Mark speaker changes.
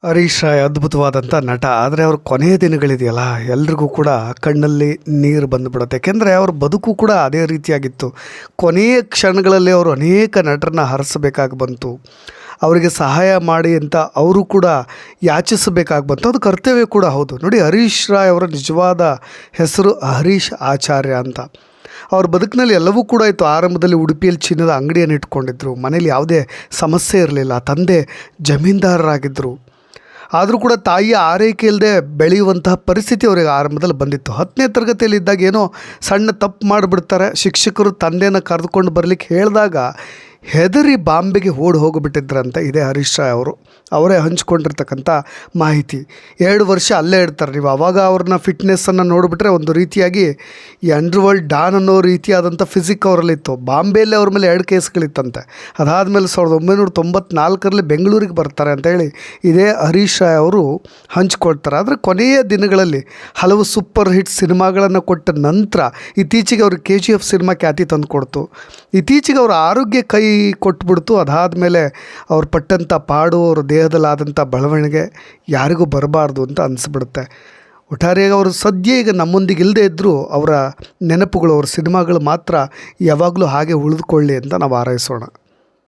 Speaker 1: ಹರೀಶ್ ರಾಯ್ ಅದ್ಭುತವಾದಂಥ ನಟ. ಆದರೆ ಅವ್ರ ಕೊನೆಯ ದಿನಗಳಿದೆಯಲ್ಲ, ಎಲ್ರಿಗೂ ಕೂಡ ಕಣ್ಣಲ್ಲಿ ನೀರು ಬಂದುಬಿಡುತ್ತೆ. ಯಾಕೆಂದರೆ ಅವ್ರ ಬದುಕು ಕೂಡ ಅದೇ ರೀತಿಯಾಗಿತ್ತು. ಕೊನೆಯ ಕ್ಷಣಗಳಲ್ಲಿ ಅವರು ಅನೇಕ ನಟರನ್ನ ಹರಿಸಬೇಕಾಗಿ ಬಂತು. ಅವರಿಗೆ ಸಹಾಯ ಮಾಡಿ ಅಂತ ಅವರು ಕೂಡ ಯಾಚಿಸಬೇಕಾಗಿ ಬಂತು. ಅದು ಕರ್ತವ್ಯ ಕೂಡ ಹೌದು. ನೋಡಿ, ಹರೀಶ್ ರಾಯ್ ಅವರ ನಿಜವಾದ ಹೆಸರು ಹರೀಶ್ ಆಚಾರ್ಯ ಅಂತ. ಅವ್ರ ಬದುಕಿನಲ್ಲಿ ಎಲ್ಲವೂ ಕೂಡ ಇತ್ತು. ಆರಂಭದಲ್ಲಿ ಉಡುಪಿಯಲ್ಲಿ ಚಿನ್ನದ ಅಂಗಡಿಯನ್ನು ಇಟ್ಕೊಂಡಿದ್ರು. ಮನೇಲಿ ಯಾವುದೇ ಸಮಸ್ಯೆ ಇರಲಿಲ್ಲ. ತಂದೆ ಜಮೀನ್ದಾರರಾಗಿದ್ದರು. ಆದರೂ ಕೂಡ ತಾಯಿಯ ಆರೈಕೆ ಇಲ್ಲದೆ ಬೆಳೆಯುವಂತಹ ಪರಿಸ್ಥಿತಿ ಅವರಿಗೆ ಆರಂಭದಲ್ಲಿ ಬಂದಿತ್ತು. 10ನೇ ತರಗತಿಯಲ್ಲಿ ಇದ್ದಾಗ ಏನೋ ಸಣ್ಣ ತಪ್ಪು ಮಾಡಿಬಿಡ್ತಾರೆ. ಶಿಕ್ಷಕರು ತಂದೆಯನ್ನು ಕರೆದುಕೊಂಡು ಬರಲಿಕ್ಕೆ ಹೇಳಿದಾಗ ಹೆದರಿ ಬಾಂಬೆಗೆ ಓಡಿ ಹೋಗಿಬಿಟ್ಟಿದ್ರಂತೆ. ಇದೇ ಹರೀಶ್ ರಾಯ್ ಅವರು. ಅವರೇ ಹಂಚ್ಕೊಂಡಿರ್ತಕ್ಕಂಥ ಮಾಹಿತಿ. 2 ವರ್ಷ ಅಲ್ಲೇ ಇಡ್ತಾರೆ. ನೀವು ಆವಾಗ ಅವ್ರನ್ನ ಫಿಟ್ನೆಸ್ಸನ್ನು ನೋಡಿಬಿಟ್ರೆ ಒಂದು ರೀತಿಯಾಗಿ ಈ ಅಂಡರ್ವರ್ಲ್ಡ್ ಡಾನ್ ಅನ್ನೋ ರೀತಿಯಾದಂಥ ಫಿಸಿಕ್ ಅವರಲ್ಲಿತ್ತು. ಬಾಂಬೆಯಲ್ಲೇ ಅವ್ರ ಮೇಲೆ 2 ಕೇಸ್ಗಳಿತ್ತಂತೆ. ಅದಾದಮೇಲೆ 1994ರಲ್ಲಿ ಬೆಂಗಳೂರಿಗೆ ಬರ್ತಾರೆ ಅಂತೇಳಿ ಇದೇ ಹರೀಶ್ ರಾಯ್ ಅವರು ಹಂಚ್ಕೊಳ್ತಾರೆ. ಆದರೆ ಕೊನೆಯ ದಿನಗಳಲ್ಲಿ ಹಲವು ಸೂಪರ್ ಹಿಟ್ ಸಿನಿಮಾಗಳನ್ನು ಕೊಟ್ಟ ನಂತರ ಇತ್ತೀಚೆಗೆ ಅವ್ರಿಗೆ KGF ಸಿನಿಮಾ ಖ್ಯಾತಿ ತಂದು ಕೊಡ್ತು. ಇತ್ತೀಚೆಗೆ ಅವರ ಆರೋಗ್ಯ ಕೈ ಕೊಟ್ಬಿಡ್ತು. ಅದಾದಮೇಲೆ ಅವ್ರು ಪಟ್ಟಂಥ ಪಾಡು, ಅವ್ರ ದೇಹದಲ್ಲಾದಂಥ ಬೆಳವಣಿಗೆ ಯಾರಿಗೂ ಬರಬಾರ್ದು ಅಂತ ಅನಿಸ್ಬಿಡುತ್ತೆ. ಒಟ್ಟಾರೆಯಾಗಿ ಅವರು ಸದ್ಯ ಈಗ ನಮ್ಮೊಂದಿಗೆ ಇಲ್ಲದೇ ಇದ್ದರೂ ಅವರ ನೆನಪುಗಳು, ಅವ್ರ ಸಿನಿಮಾಗಳು ಮಾತ್ರ ಯಾವಾಗಲೂ ಹಾಗೆ ಉಳಿದುಕೊಳ್ಳಿ ಅಂತ ನಾವು ಹಾರೈಸೋಣ.